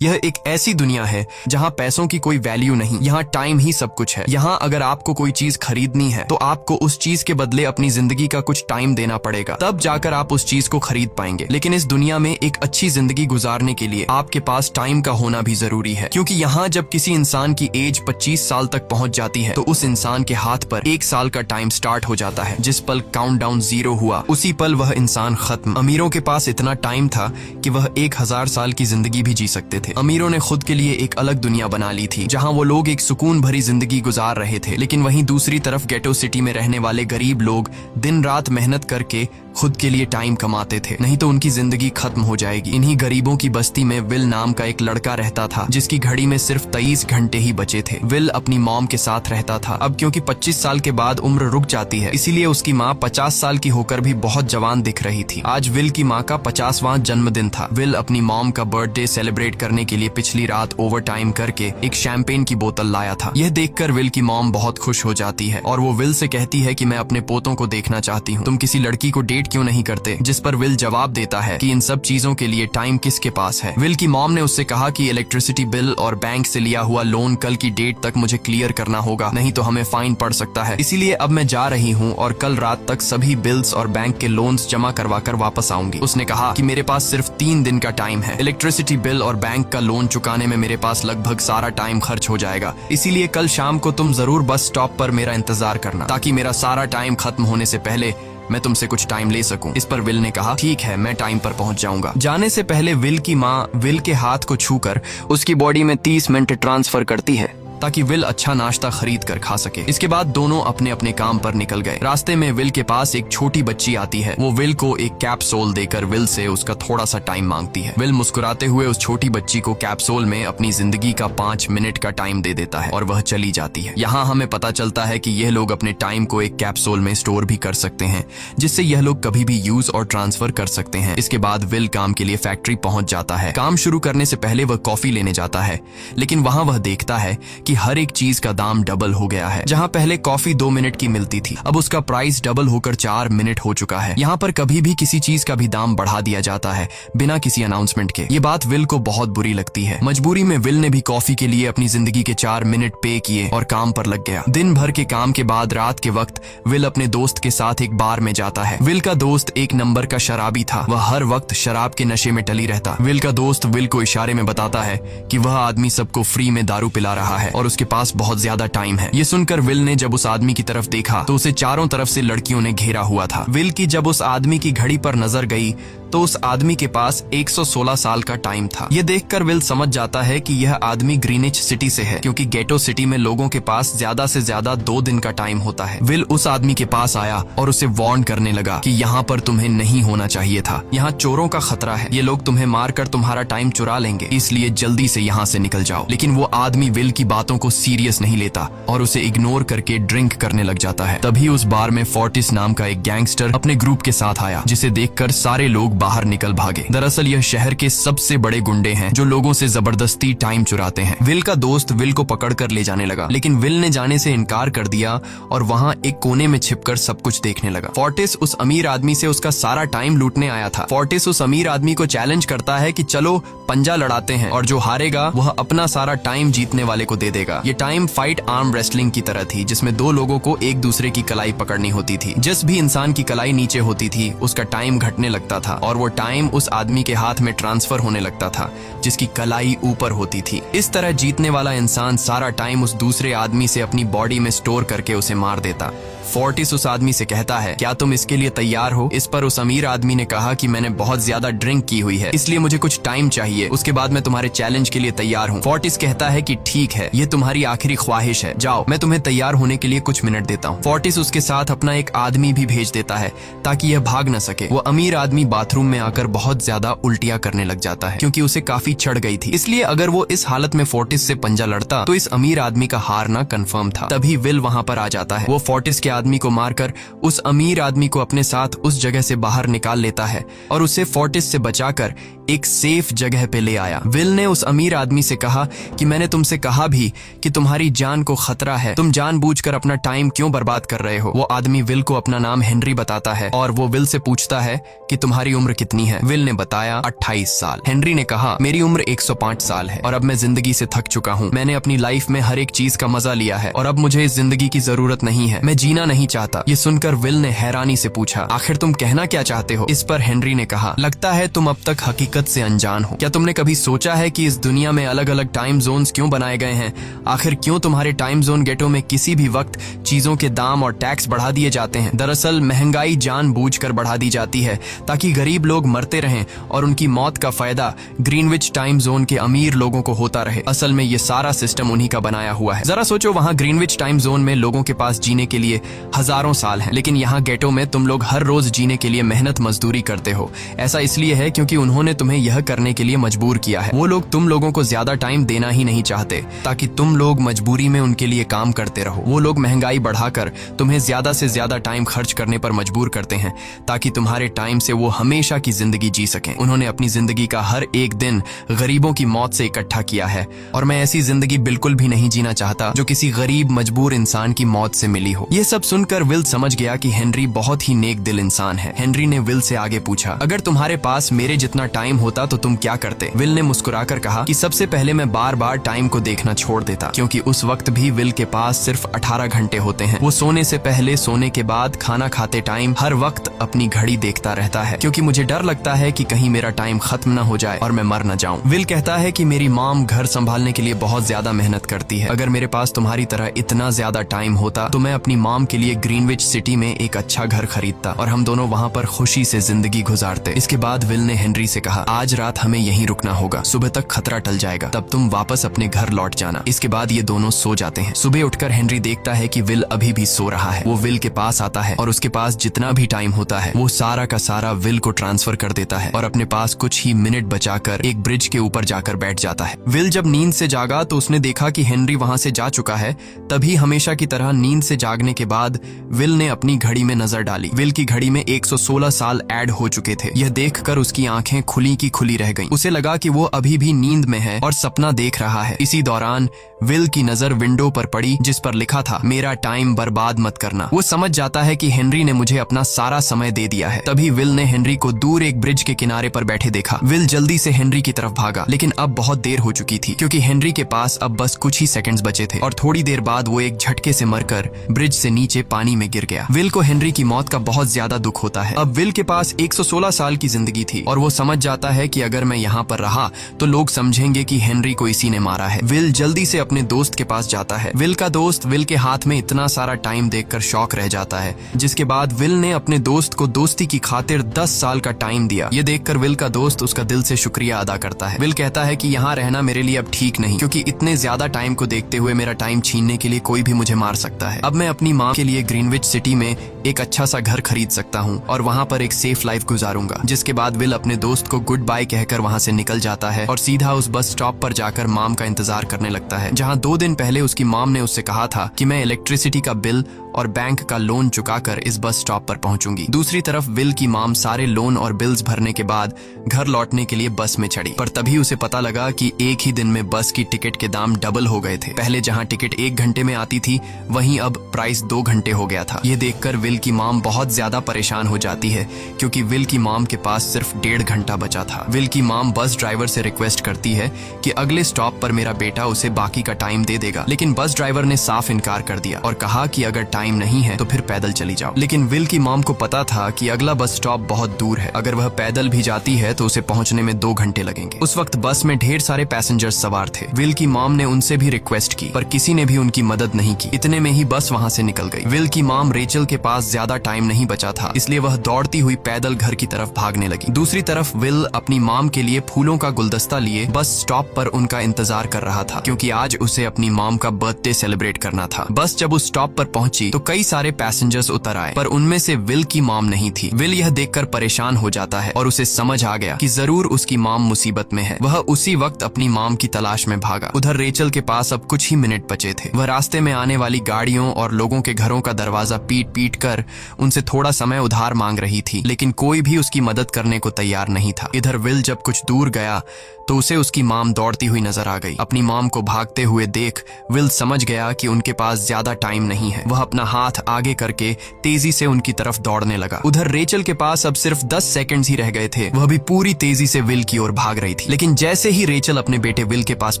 यह एक ऐसी दुनिया है जहाँ पैसों की कोई वैल्यू नहीं, यहाँ टाइम ही सब कुछ है। यहाँ अगर आपको कोई चीज खरीदनी है तो आपको उस चीज के बदले अपनी जिंदगी का कुछ टाइम देना पड़ेगा, तब जाकर आप उस चीज को खरीद पाएंगे। लेकिन इस दुनिया में एक अच्छी जिंदगी गुजारने के लिए आपके पास टाइम का होना भी जरूरी है, क्योंकि यहाँ जब किसी इंसान की एज 25 साल तक पहुँच जाती है तो उस इंसान के हाथ पर 1 साल का टाइम स्टार्ट हो जाता है। जिस पल काउंटडाउन 0 हुआ उसी पल वह इंसान खत्म। अमीरों के पास इतना टाइम था कि वह 1000 साल की जिंदगी भी जी सकते थे। अमीरों ने खुद के लिए एक अलग दुनिया बना ली थी जहां वो लोग एक सुकून भरी जिंदगी गुजार रहे थे, लेकिन वहीं दूसरी तरफ गेटो सिटी में रहने वाले गरीब लोग दिन रात मेहनत करके खुद के लिए टाइम कमाते थे, नहीं तो उनकी जिंदगी खत्म हो जाएगी। इन्हीं गरीबों की बस्ती में विल नाम का एक लड़का रहता था जिसकी घड़ी में सिर्फ 23 घंटे ही बचे थे। विल अपनी मॉम के साथ रहता था। अब क्योंकि 25 साल के बाद उम्र रुक जाती है, इसीलिए उसकी माँ 50 साल की होकर भी बहुत जवान दिख रही थी। आज विल की माँ का 50वां जन्मदिन था। विल अपनी मॉम का बर्थडे सेलिब्रेट करने के लिए पिछली रात ओवर टाइम करके एक शैंपेन की बोतल लाया था। यह देखकर विल की मॉम बहुत खुश हो जाती है और वो विल से कहती है कि मैं अपने पोतों को देखना चाहती हूँ, तुम किसी लड़की को डेट क्यों नहीं करते? जिस पर विल जवाब देता है कि इन सब चीजों के लिए टाइम किसके पास है। विल की मॉम ने उससे कहा कि इलेक्ट्रिसिटी बिल और बैंक से लिया हुआ लोन कल की डेट तक मुझे क्लियर करना होगा, नहीं तो हमें फाइन पड़ सकता है। इसीलिए अब मैं जा रही हूँ और कल रात तक सभी बिल्स और बैंक के लोन्स जमा करवा कर वापस आऊंगी। उसने कहा कि मेरे पास सिर्फ 3 दिन का टाइम है। इलेक्ट्रिसिटी बिल और बैंक का लोन चुकाने में मेरे पास लगभग सारा टाइम खर्च हो जाएगा, इसीलिए कल शाम को तुम जरूर बस स्टॉप पर मेरा इंतजार करना, ताकि मेरा सारा टाइम खत्म होने से पहले मैं तुमसे कुछ टाइम ले सकूं। इस पर विल ने कहा ठीक है, मैं टाइम पर पहुंच जाऊंगा। जाने से पहले विल की माँ विल के हाथ को छूकर उसकी बॉडी में 30 मिनट ट्रांसफर करती है ताकि विल अच्छा नाश्ता खरीद कर खा सके। इसके बाद दोनों अपने अपने काम पर निकल गए। रास्ते में विल के पास एक छोटी बच्ची आती है। वो विल को एक कैप्सूल देकर विल से उसका थोड़ा सा टाइम मांगती है। विल मुस्कुराते हुए उस छोटी बच्ची को कैप्सूल में अपनी जिंदगी का 5 मिनट का टाइम दे देता है और वह चली जाती है। यहाँ हमें पता चलता है कि यह लोग अपने टाइम को एक कैप्सूल में स्टोर भी कर सकते हैं, जिससे यह लोग कभी भी यूज और ट्रांसफर कर सकते हैं। इसके बाद विल काम के लिए फैक्ट्री पहुंच जाता है। काम शुरू करने से पहले वह कॉफी लेने जाता है, लेकिन वहां वह देखता है कि हर एक चीज का दाम डबल हो गया है। जहां पहले कॉफी 2 मिनट की मिलती थी, अब उसका प्राइस डबल होकर 4 मिनट हो चुका है। यहाँ पर कभी भी किसी चीज का भी दाम बढ़ा दिया जाता है बिना किसी अनाउंसमेंट के। ये बात विल को बहुत बुरी लगती है। मजबूरी में विल ने भी कॉफी के लिए अपनी जिंदगी के 4 मिनट पे किए और काम पर लग गया। दिन भर के काम के बाद रात के वक्त विल अपने दोस्त के साथ एक बार में जाता है। विल का दोस्त एक नंबर का शराबी था। वह हर वक्त शराब के नशे में टली रहता। विल का दोस्त विल को इशारे में बताता है कि वह आदमी सबको फ्री में दारू पिला रहा है और उसके पास बहुत ज्यादा टाइम है। ये सुनकर विल ने जब उस आदमी की तरफ देखा तो उसे चारों तरफ से लड़कियों ने घेरा हुआ था। विल की जब उस आदमी की घड़ी पर नजर गई तो उस आदमी के पास 116 साल का टाइम था। ये देखकर विल समझ जाता है कि यह आदमी ग्रीनिच सिटी से है, क्योंकि गेटो सिटी में लोगों के पास ज्यादा से ज्यादा 2 दिन का टाइम होता है। विल उस आदमी के पास आया और उसे वार्न करने लगा कि यहाँ पर तुम्हें नहीं होना चाहिए था। यहाँ चोरों का खतरा है, ये लोग तुम्हें मारकर तुम्हारा टाइम चुरा लेंगे, इसलिए जल्दी से यहाँ से निकल जाओ। लेकिन वो आदमी विल की बातों को सीरियस नहीं लेता और उसे इग्नोर करके ड्रिंक करने लग जाता है। तभी उस बार में फोर्टिस नाम का एक गैंगस्टर अपने ग्रुप के साथ आया, जिसे देखकर सारे लोग बाहर निकल भागे। दरअसल यह शहर के सबसे बड़े गुंडे हैं जो लोगों से जबरदस्ती टाइम चुराते हैं। विल का दोस्त विल को पकड़कर ले जाने लगा, लेकिन विल ने जाने से इनकार कर दिया और वहां एक कोने में छिपकर सब कुछ देखने लगा। फोर्टिस उस अमीर आदमी से उसका सारा टाइम लूटने आया था। फोर्टिस उस अमीर आदमी को चैलेंज करता है कि चलो पंजा लड़ाते हैं और जो हारेगा वह अपना सारा टाइम जीतने वाले को दे देगा। ये टाइम फाइट आर्म रेसलिंग की तरह थी, जिसमें 2 लोगों को एक दूसरे की कलाई पकड़नी होती थी। जिस भी इंसान की कलाई नीचे होती थी उसका टाइम घटने लगता था और वो टाइम उस आदमी के हाथ में ट्रांसफर होने लगता था जिसकी कलाई ऊपर होती थी। इस तरह जीतने वाला इंसान सारा टाइम उस दूसरे आदमी से अपनी बॉडी में स्टोर करके उसे मार देता। फोर्टिस उस आदमी से कहता है, क्या तुम इसके लिए तैयार हो? इस पर उस अमीर आदमी ने कहा कि मैंने बहुत ज्यादा ड्रिंक की हुई है, इसलिए मुझे कुछ टाइम चाहिए, उसके बाद मैं तुम्हारे चैलेंज के लिए तैयार हूँ। फोर्टिस कहता है कि ठीक है, ये तुम्हारी आखिरी ख्वाहिश है, जाओ, मैं तुम्हें तैयार होने के लिए कुछ मिनट देता हूँ। फोर्टिस उसके साथ अपना एक आदमी भी भेज देता है ताकि यह भाग न सके। वो अमीर आदमी बाथरूम में आकर बहुत ज्यादा उल्टियां करने लग जाता है, क्योंकि उसे काफी चढ़ गई थी। इसलिए अगर वो इस हालत में फोर्टिस से पंजा लड़ता तो इस अमीर आदमी का हारना कंफर्म था। तभी विल वहाँ पर आ जाता है। वो फोर्टिस के आदमी को मारकर उस अमीर आदमी को अपने साथ उस जगह से बाहर निकाल लेता है और उसे फोर्टिस से बचाकर एक सेफ जगह पे ले आया। विल ने उस अमीर आदमी से कहा कि मैंने तुमसे कहा भी कि तुम्हारी जान को खतरा है, तुम जानबूझकर अपना टाइम क्यों बर्बाद कर रहे हो। वो आदमी विल को अपना नाम हेनरी बताता है और वो विल से पूछता है कि तुम्हारी उम्र कितनी है। विल ने बताया 28 साल। हेनरी ने कहा मेरी उम्र 105 साल है और अब मैं जिंदगी से थक चुका हूँ। मैंने अपनी लाइफ में हर एक चीज का मजा लिया है और अब मुझे इस जिंदगी की जरूरत नहीं है, मैं जीना नहीं चाहता। ये सुनकर विल ने हैरानी से पूछा आखिर तुम कहना क्या चाहते हो। इस पर हेनरी ने कहा लगता है तुम अब तक हकीकत से अनजान हो। क्या तुमने कभी सोचा है कि इस दुनिया में अलग अलग टाइम जोन्स क्यों बनाए गए हैं? आखिर क्यों तुम्हारे टाइम जोन गेटो में किसी भी वक्त चीजों के दाम और टैक्स बढ़ा दिए जाते हैं? दरअसल महंगाई जानबूझकर बढ़ा दी जाती है ताकि गरीब लोग मरते रहें और उनकी मौत का फायदा ग्रीनविच टाइम जोन के अमीर लोगों को होता रहे। असल में ये सारा सिस्टम उन्हीं का बनाया हुआ है। जरा सोचो, वहाँ ग्रीनविच टाइम जोन में लोगों के पास जीने के लिए हजारों साल हैं, लेकिन यहाँ गेटो में तुम लोग हर रोज जीने के लिए मेहनत मजदूरी करते हो। ऐसा इसलिए है क्योंकि उन्होंने तुम्हें यह करने के लिए मजबूर किया है। वो लोग तुम लोगों को ज्यादा टाइम देना ही नहीं चाहते ताकि तुम लोग मजबूरी में उनके लिए काम करते रहो। वो लोग महंगाई बढ़ाकर तुम्हें ज्यादा से ज्यादा टाइम खर्च करने पर मजबूर करते हैं ताकि तुम्हारे टाइम से वो हमेशा की जिंदगी जी सकें। उन्होंने अपनी जिंदगी का हर एक दिन गरीबों की मौत से इकट्ठा किया है और मैं ऐसी जिंदगी बिल्कुल भी नहीं जीना चाहता जो किसी गरीब मजबूर इंसान की मौत से मिली हो। ये सब सुनकर विल समझ गया कि हेनरी बहुत ही नेक दिल इंसान है। हेनरी ने विल से आगे पूछा अगर तुम्हारे पास मेरे जितना टाइम होता तो तुम क्या करते? विल ने मुस्कुराकर कहा कि सबसे पहले मैं बार बार टाइम को देखना छोड़ देता, क्योंकि उस वक्त भी विल के पास सिर्फ 18 घंटे होते हैं। वो सोने से पहले, सोने के बाद, खाना खाते टाइम हर वक्त अपनी घड़ी देखता रहता है क्योंकि मुझे डर लगता है कि कहीं मेरा टाइम खत्म न हो जाए और मैं मर न जाऊं। विल कहता है कि मेरी मॉम घर संभालने के लिए बहुत ज्यादा मेहनत करती है। अगर मेरे पास तुम्हारी तरह इतना ज्यादा टाइम होता तो मैं अपनी मॉम के लिए ग्रीनविच सिटी में एक अच्छा घर खरीदता और हम दोनों वहाँ पर खुशी से जिंदगी गुजारते। इसके बाद विल ने हेनरी से कहा आज रात हमें यहीं रुकना होगा, सुबह तक खतरा टल जाएगा, तब तुम वापस अपने घर लौट जाना। इसके बाद ये दोनों सो जाते हैं। सुबह उठकर हेनरी देखता है कि विल अभी भी सो रहा है। वो विल के पास आता है और उसके पास जितना भी टाइम होता है वो सारा का सारा विल को ट्रांसफर कर देता है और अपने पास कुछ ही मिनट बचाकर एक ब्रिज के ऊपर जाकर बैठ जाता है। विल जब नींद से जागा तो उसने देखा कि हेनरी वहां से जा चुका है। तभी हमेशा की तरह नींद से जागने के बाद विल ने अपनी घड़ी में नजर डाली। विल की घड़ी में 116 साल ऐड हो चुके थे। यह देखकर उसकी आंखें खुली की खुली रह गईं। उसे लगा कि वो अभी भी नींद में है और सपना देख रहा है। इसी दौरान विल की नजर विंडो पर पड़ी जिस पर लिखा था मेरा टाइम बर्बाद मत करना। वो समझ जाता है कि हेनरी ने मुझे अपना सारा समय दे दिया है। तभी विल ने हेनरी को दूर एक ब्रिज के किनारे पर बैठे देखा। विल जल्दी से हेनरी की तरफ भागा, लेकिन अब बहुत देर हो चुकी थी क्योंकि हेनरी के पास अब बस कुछ ही सेकंड्स बचे थे और थोड़ी देर बाद वो एक झटके से मरकर ब्रिज से नीचे पानी में गिर गया। विल को हेनरी की मौत का बहुत ज्यादा दुख होता है। अब विल के पास 116 साल की जिंदगी थी और वो समझ जाता है कि अगर मैं यहाँ पर रहा तो लोग समझेंगे कि हेनरी को इसी ने मारा है। विल जल्दी से अपने दोस्त के पास जाता है। विल का दोस्त विल के हाथ में इतना सारा टाइम देखकर शॉक रह जाता है, जिसके बाद विल ने अपने दोस्त को दोस्ती की खातिर 10 साल का टाइम दिया। ये देखकर विल का दोस्त उसका दिल से शुक्रिया अदा करता है। विल कहता है कि यहाँ रहना मेरे लिए अब ठीक नहीं, क्योंकि इतने ज्यादा टाइम को देखते हुए मेरा टाइम छीनने के लिए कोई भी मुझे मार सकता है। अब मैं अपनी माँ के लिए ग्रीनविच सिटी में एक अच्छा सा घर खरीद सकता हूँ और वहाँ पर एक सेफ लाइफ गुजारूंगा। जिसके बाद विल अपने दोस्त को गुड बाय कहकर वहाँ से निकल जाता है और सीधा उस बस स्टॉप पर जाकर मॉम का इंतजार करने लगता है, जहाँ 2 दिन पहले उसकी मॉम ने उससे कहा था कि मैं इलेक्ट्रिसिटी का बिल और बैंक का लोन चुकाकर इस बस स्टॉप पर पहुंचूंगी। दूसरी तरफ विल की मॉम सारे लोन और बिल्स भरने के बाद घर लौटने के लिए बस में चढ़ी, पर तभी उसे पता लगा कि एक ही दिन में बस की टिकट के दाम डबल हो गए थे। पहले जहां टिकट 1 घंटे में आती थी वहीं अब प्राइस 2 घंटे हो गया था। ये देखकर विल की मॉम बहुत ज्यादा परेशान हो जाती है क्योंकि विल की मॉम के पास सिर्फ 1.5 घंटा बचा था। विल की मॉम बस ड्राइवर से रिक्वेस्ट करती है कि अगले स्टॉप पर मेरा बेटा उसे बाकी का टाइम दे देगा, लेकिन बस ड्राइवर ने साफ इनकार कर दिया और कहा कि अगर टाइम नहीं है तो फिर पैदल चली जाओ। लेकिन विल की मॉम को पता था कि अगला बस स्टॉप बहुत दूर है, अगर वह पैदल भी जाती है तो उसे पहुंचने में 2 घंटे लगेंगे। उस वक्त बस में ढेर सारे पैसेंजर्स सवार थे। विल की मॉम ने उनसे भी रिक्वेस्ट की पर किसी ने भी उनकी मदद नहीं की। इतने में ही बस वहां से निकल गई। विल की मॉम रेचल के पास ज्यादा टाइम नहीं बचा था, इसलिए वह दौड़ती हुई पैदल घर की तरफ भागने लगी। दूसरी तरफ विल अपनी मॉम के लिए फूलों का गुलदस्ता लिए बस स्टॉप पर उनका इंतजार कर रहा था, क्योंकि आज उसे अपनी मॉम का बर्थडे सेलिब्रेट करना था। बस जब उस स्टॉप पर पहुंची तो कई सारे पैसेंजर्स उतर आए, पर उनमें से विल की मॉम नहीं थी। विल यह देखकर परेशान हो जाता है और उसे समझ आ गया कि जरूर उसकी मॉम मुसीबत में है। वह उसी वक्त अपनी मॉम की तलाश में भागा। उधर रेचल के पास अब कुछ ही मिनट बचे थे। वह रास्ते में आने वाली गाड़ियों और लोगों के घरों का दरवाजा पीट पीट कर उनसे थोड़ा समय उधार मांग रही थी, लेकिन कोई भी उसकी मदद करने को तैयार नहीं था। इधर विल जब कुछ दूर गया तो उसे उसकी मॉम दौड़ती हुई नजर आ गई। अपनी मॉम को भागते हुए देख विल समझ गया कि उनके पास ज्यादा टाइम नहीं है। वह अपना हाथ आगे करके तेजी से उनकी तरफ दौड़ने लगा। उधर रेचल के पास अब सिर्फ 10 सेकंड्स ही रह गए थे। वह भी पूरी तेजी से विल की ओर भाग रही थी, लेकिन जैसे ही रेचल अपने बेटे विल के पास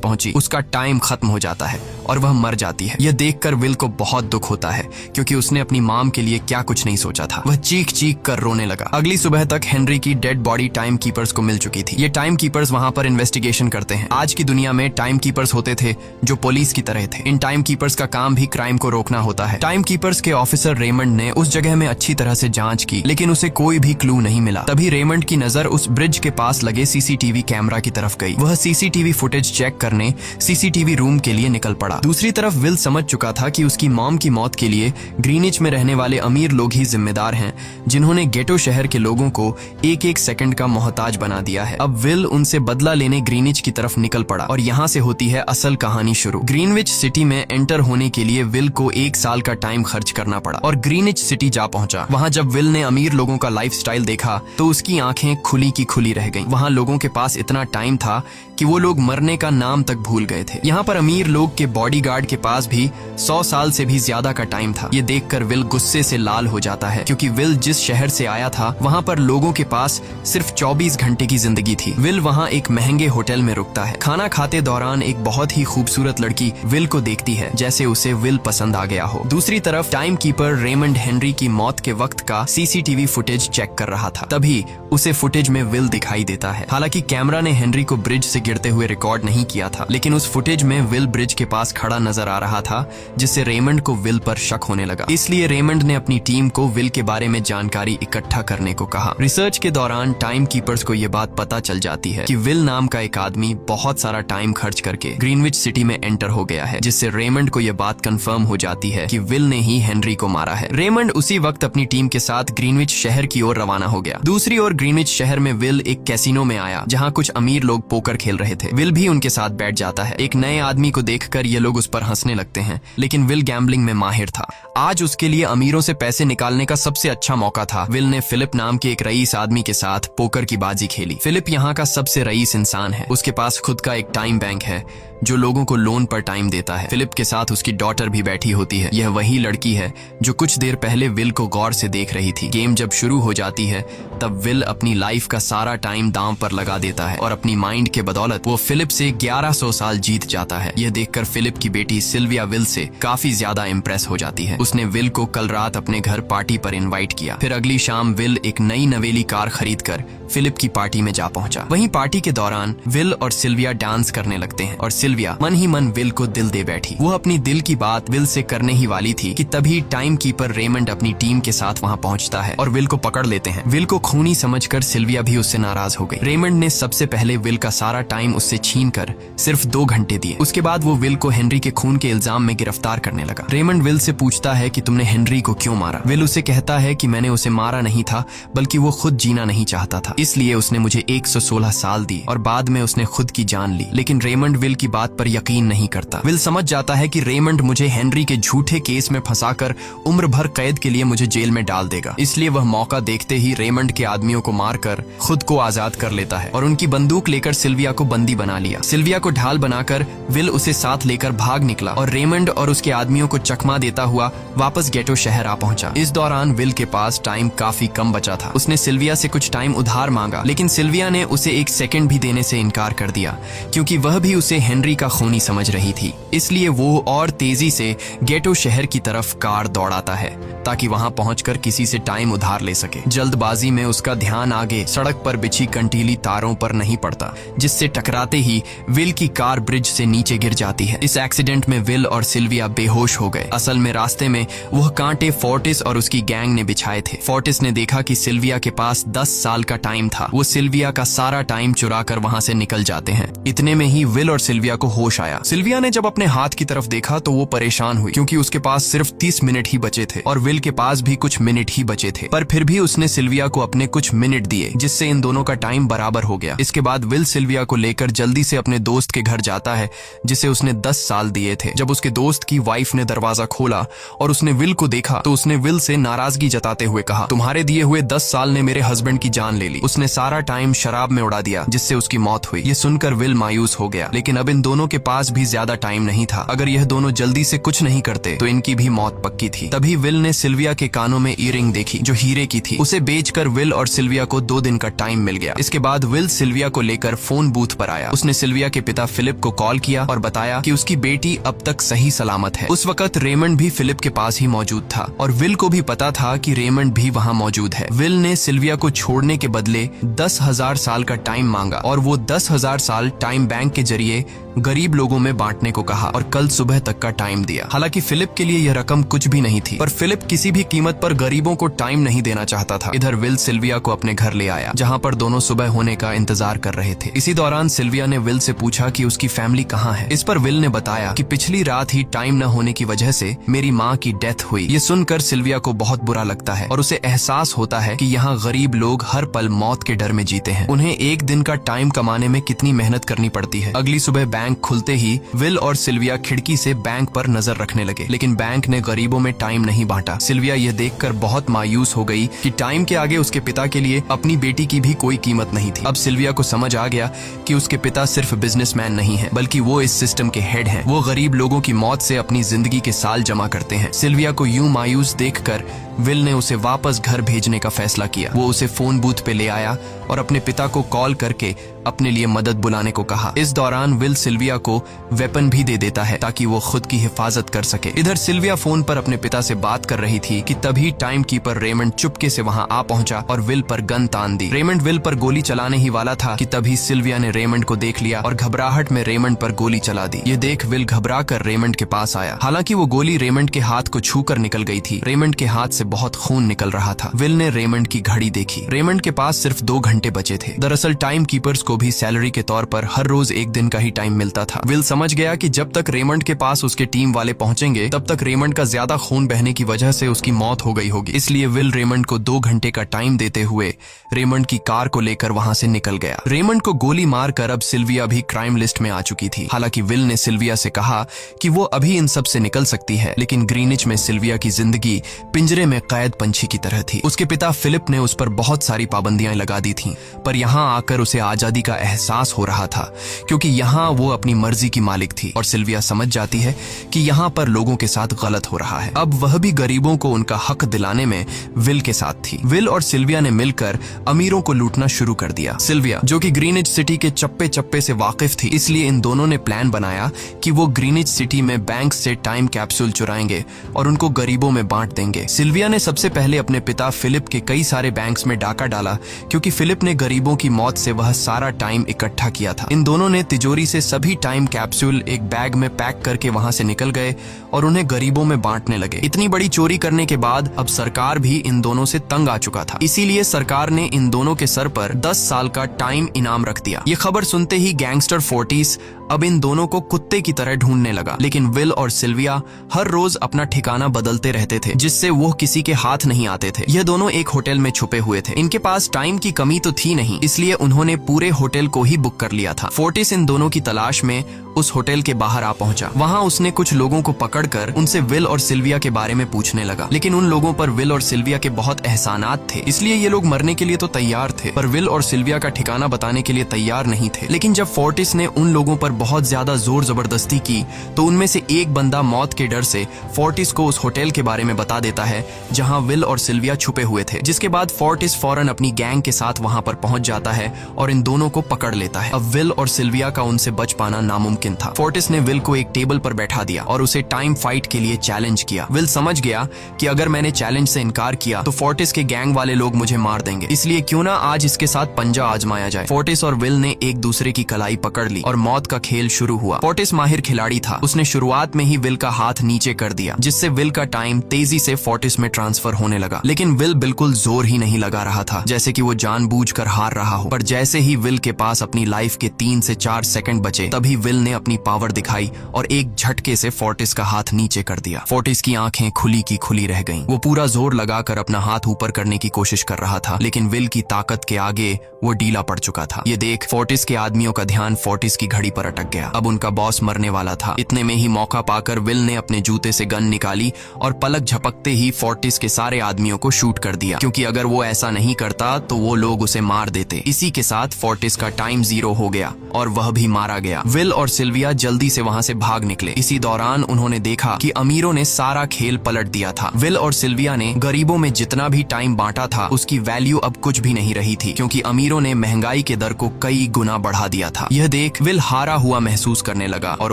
पहुंची, उसका टाइम खत्म हो जाता है और वह मर जाती है। यह देखकर विल को बहुत दुख होता है, क्योंकि उसने अपनी मॉम के लिए क्या कुछ नहीं सोचा था। वह चीख चीख कर रोने लगा। अगली सुबह तक हेनरी की डेड बॉडी टाइम कीपर्स को मिल चुकी थी। ये टाइम कीपर्स वहां पर इन्वेस्टिगेशन करते हैं। आज की दुनिया में टाइम कीपर्स होते थे जो पुलिस की तरह थे। इन टाइम कीपर्स का काम भी क्राइम को रोकना होता है। टाइम कीपर्स के ऑफिसर रेमंड ने उस जगह में अच्छी तरह से जांच की, लेकिन उसे कोई भी क्लू नहीं मिला। तभी रेमंड की नजर उस ब्रिज के पास लगे सीसीटीवी कैमरा की तरफ गई। वह सीसीटीवी फुटेज चेक करने सीसीटीवी रूम के लिए निकल पड़ा। दूसरी तरफ विल समझ चुका था कि उसकी मॉम की मौत के लिए ग्रीनिच में रहने वाले अमीर लोग ही जिम्मेदार हैं, जिन्होंने गेटो शहर के लोगों को एक एक सेकंड का मोहताज बना दिया है। अब विल उनसे बदला लेने ग्रीनिच की तरफ निकल पड़ा और यहाँ से होती है असल कहानी शुरू। ग्रीनविच सिटी में एंटर होने के लिए विल को 1 साल का टाइम खर्च करना पड़ा और ग्रीनिच सिटी जा पहुंचा। वहाँ जब विल ने अमीर लोगों का लाइफस्टाइल देखा तो उसकी आंखें खुली की खुली रह गईं। वहाँ लोगों के पास इतना टाइम था कि वो लोग मरने का नाम तक भूल गए थे। यहाँ पर अमीर लोग के बॉडीगार्ड के पास भी 100 साल से भी ज्यादा का टाइम था। ये देखकर विल गुस्से से लाल हो जाता है, क्योंकि विल जिस शहर से आया था वहाँ पर लोगों के पास सिर्फ 24 घंटे की जिंदगी थी। विल वहाँ एक महंगे होटल में रुकता है। खाना खाते दौरान एक बहुत ही खूबसूरत लड़की विल को देखती है, जैसे उसे विल पसंद आ गया हो। दूसरी तरफ टाइम कीपर रेमंड हेनरी की मौत के वक्त का सीसीटीवी फुटेज चेक कर रहा था। तभी उसे फुटेज में विल दिखाई देता है। हालांकि कैमरा ने हेनरी को ब्रिज से गिरते हुए रिकॉर्ड नहीं किया था, लेकिन उस फुटेज में विल ब्रिज के पास खड़ा नजर आ रहा था, जिससे रेमंड को विल पर शक होने लगा। इसलिए रेमंड ने अपनी टीम को विल के बारे में जानकारी इकट्ठा करने को कहा। रिसर्च के दौरान टाइम कीपर्स को यह बात पता चल जाती है कि विल नाम का एक आदमी बहुत सारा टाइम खर्च करके ग्रीनविच सिटी में एंटर हो गया है, जिससे रेमंड को यह बात कंफर्म हो जाती है कि विल ने ही हेनरी को मारा है। रेमंड उसी वक्त अपनी टीम के साथ ग्रीनविच शहर की ओर रवाना हो गया। दूसरी ओर ग्रीनविच शहर में विल एक कैसीनो में आया, जहाँ कुछ अमीर लोग पोकर खेल रहे थे। विल भी उनके साथ बैठ जाता है। एक नए आदमी को देखकर ये लोग उस पर हंसने लगते हैं, लेकिन विल गैम्बलिंग में माहिर था। आज उसके लिए अमीरों से पैसे निकालने का सबसे अच्छा मौका था। विल ने फिलिप नाम के एक रईस आदमी के साथ पोकर की बाजी खेली। फिलिप यहाँ का सबसे रईस इंसान है। उसके पास खुद का एक टाइम बैंक है जो लोगों को लोन पर टाइम देता है। फिलिप के साथ उसकी डॉटर भी बैठी होती है। यह वही लड़की है जो कुछ देर पहले विल को गौर से देख रही थी। गेम जब शुरू हो जाती है तब विल अपनी लाइफ का सारा टाइम दांव पर लगा देता है और अपनी माइंड के बदौलत वो फिलिप से 1100 साल जीत जाता है। यह देखकर फिलिप की बेटी सिल्विया विल से काफी ज्यादा इम्प्रेस हो जाती है। उसने विल को कल रात अपने घर पार्टी पर इनवाइट किया। फिर अगली शाम विल एक नई नवेली कार खरीद कर फिलिप की पार्टी में जा पहुंचा। वहीं पार्टी के दौरान विल और सिल्विया डांस करने लगते हैं और सिल्विया मन ही मन विल को दिल दे बैठी। वो अपनी दिल की बात विल से करने ही वाली थी कि तभी टाइम कीपर रेमंड अपनी टीम के साथ वहां पहुंचता है और विल को पकड़ लेते हैं। विल को खूनी समझकर सिल्विया भी उससे नाराज हो गई। रेमंड ने सबसे पहले विल का सारा टाइम उससे छीन कर सिर्फ 2 घंटे दिए। उसके बाद वो विल को हेनरी के खून के इल्जाम में गिरफ्तार करने लगा। रेमंड विल से पूछता है कि तुमने हेनरी को क्यों मारा। विल उसे कहता है कि मैंने उसे मारा नहीं था, बल्कि वो खुद जीना नहीं चाहता था, इसलिए उसने मुझे 116 साल दी और बाद में उसने खुद की जान ली। लेकिन रेमंड विल की बात पर यकीन नहीं करता। विल समझ जाता है कि रेमंड मुझे हेनरी के झूठे केस में फंसाकर उम्र भर कैद के लिए मुझे जेल में डाल देगा। इसलिए वह मौका देखते ही रेमंड के आदमियों को मारकर खुद को आजाद कर लेता है और उनकी बंदूक लेकर सिल्विया को बंदी बना लिया। सिल्विया को ढाल बनाकर विल उसे साथ लेकर भाग निकला और रेमंड और उसके आदमियों को चकमा देता हुआ वापस गेटो शहर आ पहुंचा। इस दौरान विल के पास टाइम काफी कम बचा था। उसने सिल्विया से कुछ टाइम उधार मांगा, लेकिन सिल्विया ने उसे 1 सेकंड भी देने से इनकार कर दिया, क्योंकि वह भी उसे हेनरी का खूनी समझ रही थी। इसलिए वो और तेजी से गेटो शहर की तरफ कार दौड़ाता है ताकि वहां पहुंचकर किसी से टाइम उधार ले सके। जल्दबाजी में उसका ध्यान आगे सड़क पर बिछी कंटीली तारों पर नहीं पड़ता, जिससे टकराते ही विल की कार ब्रिज से नीचे गिर जाती है। इस एक्सीडेंट में विल और सिल्विया बेहोश हो गए। असल में रास्ते में वह कांटे फोर्टिस और उसकी गैंग ने बिछाए थे। फोर्टिस ने देखा कि सिल्विया के पास 10 साल का टाइम था। वो सिल्विया का सारा टाइम चुरा कर वहां से निकल जाते हैं। इतने में ही विल और सिल्विया को होश आया। सिल्विया ने जब अपने हाथ की तरफ देखा तो वो परेशान हुई, क्योंकि उसके पास सिर्फ सिर्फ 30 मिनट ही बचे थे और विल के पास भी कुछ मिनट ही बचे थे, पर फिर भी उसने सिल्विया को अपने कुछ मिनट दिए, जिससे इन दोनों का टाइम बराबर हो गया। इसके बाद विल सिल्विया को लेकर जल्दी से अपने दोस्त के घर जाता है जिसे उसने 10 साल दिए थे। जब उसके दोस्त की वाइफ ने दरवाजा खोला और उसने विल को देखा तो उसने विल से नाराजगी जताते हुए कहा, तुम्हारे दिए हुए 10 साल ने मेरे हस्बैंड की जान ले ली। उसने सारा टाइम शराब में उड़ा दिया जिससे उसकी मौत हुई। ये सुनकर विल मायूस हो गया, लेकिन अब इन दोनों के पास भी ज्यादा टाइम नहीं था। अगर यह दोनों जल्दी से कुछ नहीं करते तो इनकी भी मौत पक्की थी। तभी विल ने सिल्विया के कानों में ईयरिंग देखी जो हीरे की थी। उसे बेचकर विल और सिल्विया को 2 दिन का टाइम मिल गया। इसके बाद विल सिल्विया को लेकर फोन बूथ पर आया। उसने सिल्विया के पिता फिलिप को कॉल किया और बताया कि उसकी बेटी अब तक सही सलामत है। उस वक्त रेमंड भी फिलिप के पास ही मौजूद था और विल को भी पता था कि रेमंड भी वहाँ मौजूद है। विल ने सिल्विया को छोड़ने के बदले 10,000 साल का टाइम मांगा और वो 10,000 साल टाइम बैंक के जरिए गरीब लोगों में बांटने को कहा और कल सुबह तक का टाइम दिया। हालांकि फिलिप के लिए यह रकम कुछ भी नहीं थी, पर फिलिप किसी भी कीमत पर गरीबों को टाइम नहीं देना चाहता था। इधर विल सिल्विया को अपने घर ले आया जहां पर दोनों सुबह होने का इंतजार कर रहे थे। इसी दौरान सिल्विया ने विल से पूछा कि उसकी फैमिली कहाँ है। इस पर विल ने बताया कि पिछली रात ही टाइम न होने की वजह से मेरी माँ की डेथ हुई। ये सुनकर सिल्विया को बहुत बुरा लगता है और उसे एहसास होता है कि यहाँ गरीब लोग हर पल मौत के डर में जीते हैं। उन्हें एक दिन का टाइम कमाने में कितनी मेहनत करनी पड़ती है। अगली सुबह बैंक खुलते ही विल और सिल्विया खिड़की से बैंक पर नजर रखने लगे, लेकिन बैंक ने गरीबों में टाइम नहीं बांटा। सिल्विया यह देखकर बहुत मायूस हो गई कि टाइम के आगे उसके पिता के लिए अपनी बेटी की भी कोई कीमत नहीं थी। अब सिल्विया को समझ आ गया कि उसके पिता सिर्फ बिजनेसमैन नहीं है, बल्कि वो इस सिस्टम के हेड हैं। वो गरीब लोगों की मौत से अपनी जिंदगी के साल जमा करते हैं। सिल्विया को यूं मायूस देखकर विल ने उसे वापस घर भेजने का फैसला किया। वो उसे फोन बूथ पे ले आया और अपने पिता को कॉल करके अपने लिए मदद बुलाने को कहा। इस दौरान विल सिल्विया को वेपन भी दे देता है ताकि वो खुद की हिफाजत कर सके। इधर सिल्विया फोन पर अपने पिता से बात कर रही थी कि तभी टाइम कीपर रेमंड चुपके से वहां आ पहुंचा और विल पर गन तान दी। रेमंड विल पर गोली चलाने ही वाला था कि तभी सिल्विया ने रेमंड को देख लिया और घबराहट में रेमंड पर गोली चला दी। ये देख विल घबरा कर रेमंड के पास आया। हालांकि वो गोली रेमंड के हाथ को छू कर निकल गई थी। रेमंड के हाथ से बहुत खून निकल रहा था। विल ने रेमंड की घड़ी देखी। रेमंड के पास सिर्फ 2 घंटे बचे थे। दरअसल टाइम कीपर्स को भी सैलरी के तौर पर हर रोज 1 दिन का ही टाइम मिलता था। विल समझ गया कि जब तक रेमंड के पास उसके टीम वाले पहुंचेंगे तब तक रेमंड का ज्यादा खून बहने की वजह से उसकी मौत हो गई होगी। इसलिए विल रेमंड को 2 घंटे का टाइम देते हुए रेमंड की कार को लेकर वहां से निकल गया। रेमंड को गोली मारकर अब सिल्विया भी क्राइम लिस्ट में आ चुकी थी। हालांकि विल ने सिल्विया से कहा कि वो अभी इन सब से निकल सकती है, लेकिन ग्रीनिच में सिल्विया की जिंदगी पिंजरे में कैद पंछी की तरह थी। उसके पिता फिलिप ने उस पर बहुत सारी पाबंदियां लगा दी थीं, पर यहाँ आकर उसे आजादी का एहसास हो रहा था क्योंकि यहाँ वो अपनी मर्जी की मालिक थी और सिल्विया समझ जाती है कि यहाँ पर लोगों के साथ गलत हो रहा है। अब वह भी गरीबों को उनका हक दिलाने में विल के साथ थी। विल और सिल्विया ने मिलकर अमीरों को लूटना शुरू कर दिया। सिल्विया जो कि ग्रीनिच सिटी के चप्पे चप्पे से वाकिफ थी, इसलिए इन दोनों ने प्लान बनाया कि वो ग्रीनिच सिटी में बैंक से टाइम कैप्सूल चुराएंगे और उनको गरीबों में बांट देंगे। सिल्विया ने सबसे पहले अपने पिता फिलिप के कई सारे बैंक्स में डाका डाला क्योंकि फिलिप ने गरीबों की मौत से वह सारा टाइम इकट्ठा किया था। इन दोनों ने तिजोरी से सभी टाइम कैप्सूल एक बैग में पैक करके वहां से निकल गए और उन्हें गरीबों में बांटने लगे। इतनी बड़ी चोरी करने के बाद अब सरकार भी इन दोनों से तंग आ चुका था, इसीलिए सरकार ने इन दोनों के सर पर 10 साल का टाइम इनाम रख दिया। ये खबर सुनते ही गैंगस्टर फोर्टिस अब इन दोनों को कुत्ते की तरह ढूंढने लगा, लेकिन विल और सिल्विया हर रोज अपना ठिकाना बदलते रहते थे जिससे वो किसी के हाथ नहीं आते थे। यह दोनों एक होटल में छुपे हुए थे। इनके पास टाइम की कमी तो थी नहीं, इसलिए उन्होंने पूरे होटल को ही बुक कर लिया था। फोर्टिस इन दोनों की तलाश में उस होटल के बाहर आ पहुंचा। वहां उसने कुछ लोगों को पकड़कर उनसे विल और सिल्विया के बारे में पूछने लगा, लेकिन उन लोगों पर विल और सिल्विया के बहुत एहसानात थे, इसलिए ये लोग मरने के लिए तो तैयार थे, पर विल और सिल्विया का ठिकाना बताने के लिए तैयार नहीं थे। लेकिन जब फोर्टिस ने उन लोगों पर बहुत ज्यादा जोर जबरदस्ती की तो उनमें से एक बंदा मौत के डर से फोर्टिस को उस होटल के बारे में बता देता है जहां विल और सिल्विया छुपे हुए थे, जिसके बाद फोर्टिस फौरन अपनी गैंग के साथ वहां पर पहुंच जाता है और इन दोनों को पकड़ लेता है। अब विल और सिल्विया का उनसे बच पाना नामुमकिन था। फोर्टिस ने विल को एक टेबल पर बैठा दिया और उसे टाइम फाइट के लिए चैलेंज किया। विल समझ गया कि अगर मैंने चैलेंज से इनकार किया तो फोर्टिस के गैंग वाले लोग मुझे मार देंगे, इसलिए क्यों ना आज इसके साथ पंजा आजमाया जाए। फोर्टिस और विल ने एक दूसरे की कलाई पकड़ ली और मौत का खेल शुरू हुआ। फोर्टिस माहिर खिलाड़ी था। उसने शुरुआत में ही विल का हाथ नीचे कर दिया, जिससे विल का टाइम तेजी से फोर्टिस में ट्रांसफर होने लगा। लेकिन विल बिल्कुल जोर ही नहीं लगा रहा था, जैसे कि वो जानबूझकर हार रहा हो। पर जैसे ही विल के पास अपनी लाइफ के 3 से 4 सेकंड बचे, तभी विल ने अपनी पावर दिखाई और एक झटके से फोर्टिस का हाथ नीचे कर दिया। फोर्टिस की आंखें खुली की खुली रह गईं। वो पूरा जोर लगाकर अपना हाथ ऊपर करने की कोशिश कर रहा था, लेकिन विल की ताकत के आगे वो ढीला पड़ चुका था। ये देख फोर्टिस के आदमियों का ध्यान फोर्टिस की घड़ी पर अटक गया। अब उनका बॉस मरने वाला था। इतने में ही मौका पाकर विल ने अपने जूते से गन निकाली और पलक झपकते ही फोर्टिस के सारे आदमियों को शूट कर दिया, क्योंकि अगर वो ऐसा नहीं करता तो वो लोग उसे मार देते। इसी के साथ फोर्टिस का टाइम 0 हो गया और वह भी मारा गया। विल और सिल्विया जल्दी से वहां से भाग निकले। इसी दौरान उन्होंने देखा कि अमीरों ने सारा खेल पलट दिया था। विल और सिल्विया ने गरीबों में जितना भी टाइम बांटा था, उसकी वैल्यू अब कुछ भी नहीं रही थी, क्योंकि अमीरों ने महंगाई के दर को कई गुना बढ़ा दिया था। यह देख विल हारा हुआ महसूस करने लगा और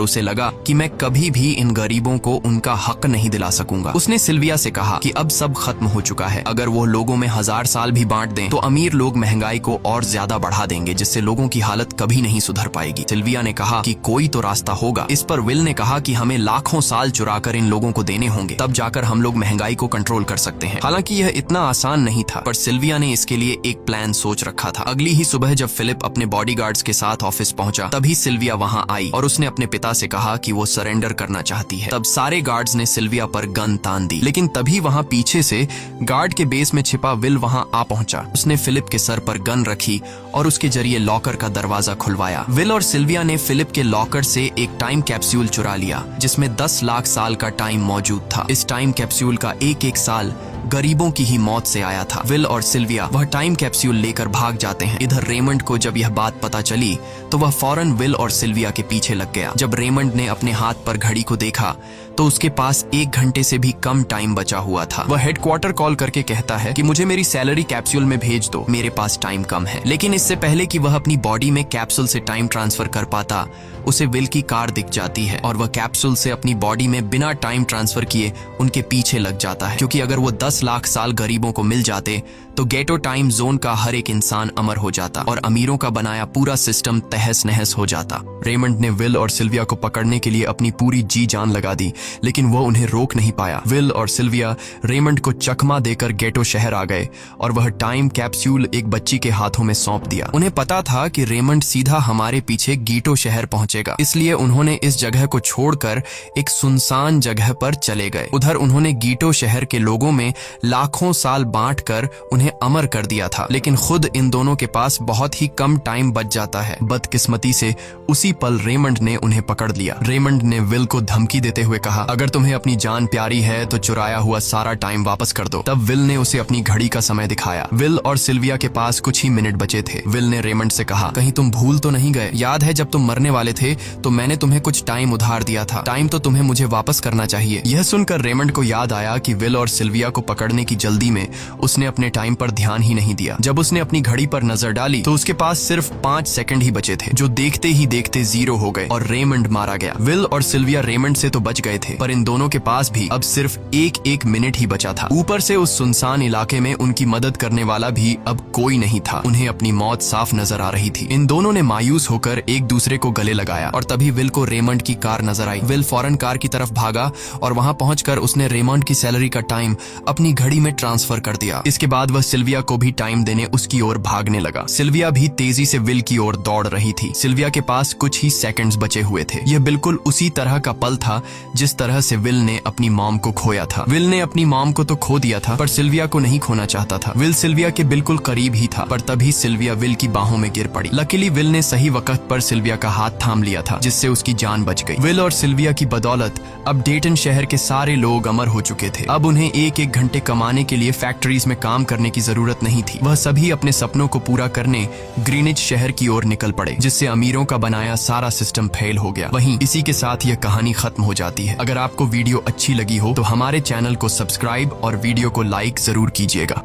उसे लगा कि मैं कभी भी इन गरीबों को उनका हक नहीं दिला सकूंगा। उसने सिल्विया से कहा कि अब सब खत्म हो चुका है। अगर वो लोगों में 1000 साल भी बांट दें तो अमीर लोग महंगाई को और ज्यादा बढ़ा देंगे, जिससे लोगों की हालत कभी नहीं सुधर पाएगी। सिल्विया ने कहा कि कोई तो रास्ता होगा। इस पर विल ने कहा कि हमें लाखों साल चुराकर इन लोगों को देने होंगे, तब जाकर हम लोग महंगाई को कंट्रोल कर सकते हैं। हालांकि यह इतना आसान नहीं था, पर सिल्विया ने इसके लिए एक प्लान सोच रखा था। अगली ही सुबह जब फिलिप अपने बॉडीगार्ड्स के साथ ऑफिस पहुंचा, तभी सिल्विया वहां आई और उसने अपने पिता से कहा कि वो सरेंडर करना चाहती है। तब सारे गार्ड्स ने सिल्विया पर गन तान दी, लेकिन तभी वहां पीछे से गार्ड के बेस में छिपा विल वहां आ पहुंचा। उसने फिलिप के सर पर गन रखी और उसके जरिए लॉकर का दरवाजा खुलवाया। विल और सिल्विया ने फिलिप के लॉकर से एक टाइम कैप्सूल चुरा लिया, जिसमें 10 लाख साल का टाइम मौजूद था। इस टाइम कैप्सूल का एक साल गरीबों की ही मौत से आया था। विल और सिल्विया वह टाइम कैप्सूल लेकर भाग जाते हैं। इधर रेमंड को जब यह बात पता चली तो वह फौरन विल और सिल्विया के पीछे लग गया। जब रेमंड ने अपने हाथ पर घड़ी को देखा तो उसके पास 1 घंटे से भी कम टाइम बचा हुआ था। वह हेडक्वार्टर कॉल करके कहता है कि मुझे मेरी सैलरी कैप्सूल में भेज दो, मेरे पास टाइम कम है। लेकिन इससे पहले कि वह अपनी बॉडी में कैप्सूल से टाइम ट्रांसफर कर पाता, उसे विल की कार दिख जाती है और वह कैप्सूल से अपनी बॉडी में बिना टाइम ट्रांसफर किए उनके पीछे लग जाता है, क्योंकि अगर वो 10 लाख साल गरीबों को मिल जाते तो गेटो टाइम जोन का हर एक इंसान अमर हो जाता और अमीरों का बनाया पूरा सिस्टम तहस नहस हो जाता। रेमंड ने विल और सिल्विया को पकड़ने के लिए अपनी पूरी जी जान लगा दी, लेकिन वो उन्हें रोक नहीं पाया। विल और सिल्विया रेमंड को चकमा देकर गेटो शहर आ गए और वह टाइम कैप्सूल एक बच्ची के हाथों में सौंप दिया। उन्हें पता था कि रेमंड सीधा हमारे पीछे गीटो शहर पहुंचेगा, इसलिए उन्होंने इस जगह को छोड़कर एक सुनसान जगह पर चले गए। उधर उन्होंने गीटो शहर के लोगों में लाखों साल बांटकर उन्हें अमर कर दिया था, लेकिन खुद इन दोनों के पास बहुत ही कम टाइम बच जाता है। बदकिस्मती से उसी पल रेमंड ने उन्हें पकड़ लिया। रेमंड ने विल को धमकी देते हुए कहा, अगर तुम्हें अपनी जान प्यारी है तो चुराया हुआ सारा टाइम वापस कर दो। तब विल ने उसे अपनी घड़ी का समय दिखाया। विल और सिल्विया के पास कुछ ही मिनट बचे थे। विल ने रेमंड से कहा, कहीं तुम भूल तो नहीं गए? याद है जब तुम मरने वाले थे तो मैंने तुम्हें कुछ टाइम उधार दिया था। टाइम तो तुम्हें मुझे वापस करना चाहिए। यह सुनकर रेमंड को याद आया कि विल और सिल्विया को पकड़ने की जल्दी में उसने अपने टाइम पर ध्यान ही नहीं दिया। जब उसने अपनी घड़ी पर नजर डाली तो उसके पास सिर्फ 5 सेकंड ही बचे थे, जो देखते ही देखते 0 हो गए और रेमंड मारा गया। विल और सिल्विया रेमंड से तो बच गए थे, पर इन दोनों के पास भी अब सिर्फ एक मिनट ही बचा था। ऊपर से उस सुनसान इलाके में उनकी मदद करने वाला भी अब कोई नहीं था। उन्हें अपनी मौत साफ नजर आ रही थी। इन दोनों ने मायूस होकर एक दूसरे को गले लगाया और तभी विल को रेमंड की कार नजर आई। विल फौरन कार की तरफ भागा और वहां पहुंचकर उसने रेमंड की सैलरी का टाइम अपनी घड़ी में ट्रांसफर कर दिया। इसके बाद वह सिल्विया को भी टाइम देने उसकी ओर भागने लगा। सिल्विया भी तेजी से विल की ओर दौड़ रही थी। सिल्विया के पास कुछ ही सेकंड्स बचे हुए थे। यह बिल्कुल उसी तरह का पल था जिस तरह से विल ने अपनी मॉम को खोया था। विल ने अपनी मॉम को तो खो दिया था, पर सिल्विया को नहीं खोना चाहता था। विल सिल्विया के बिल्कुल करीब ही था, पर तभी सिल्विया विल की बाहों में गिर पड़ी। लकीली विल ने सही वक्त पर सिल्विया का हाथ थाम लिया था, जिससे उसकी जान बच गई। विल और सिल्विया की बदौलत अब डेटन शहर के सारे लोग अमर हो चुके थे। अब उन्हें 1-1 घंटे कमाने के लिए फैक्ट्रीज में काम करने की जरूरत नहीं थी। वह सभी अपने सपनों को पूरा करने ग्रीनिच शहर की ओर निकल पड़े, जिससे अमीरों का बनाया सारा सिस्टम फेल हो गया। वहीं इसी के साथ यह कहानी खत्म हो जाती है। अगर आपको वीडियो अच्छी लगी हो तो हमारे चैनल को सब्सक्राइब और वीडियो को लाइक जरूर कीजिएगा।